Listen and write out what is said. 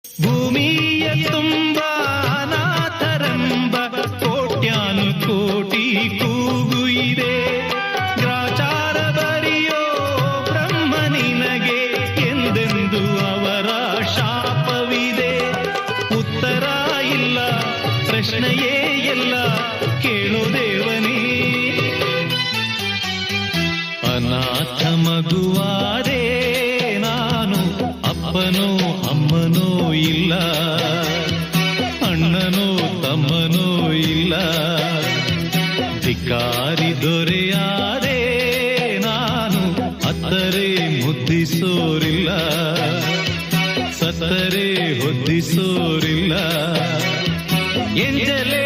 ಭೂಮಿಯ ತುಂಬ ಅನಾಥರೆಂಬ ಕೋಟ್ಯಾನು ಕೋಟಿ ಕೂಗು ಇದೆ. ಗ್ರಾಚಾರ ಬರಿಯೋ ಬ್ರಹ್ಮ ನಿನಗೆ ಎಂದೆಂದು ಅವರ ಶಾಪವಿದೆ. ಉತ್ತರ ಇಲ್ಲ, ಪ್ರಶ್ನೆಯೇ ಎಲ್ಲ, ಕೇಳೋ ದೇವನೇ. ಅನಾಥ ಮಗುವಾದೆ ನಾನು, ಅಪ್ಪನೋ ಅಮ್ಮನೋ ಇಲ್ಲ, ಅಣ್ಣನೋ ತಮ್ಮನೋ ಇಲ್ಲ. ಧಿಕ್ಕಾರಿ ದೊರೆಯಾದೆ ನಾನು, ಅತ್ತರೆ ಮುದ್ದಿಸೋರಿಲ್ಲ, ಸತ್ತರೆ ಹೊದ್ದಿಸೋರಿಲ್ಲ. ಎಂಜಲೇ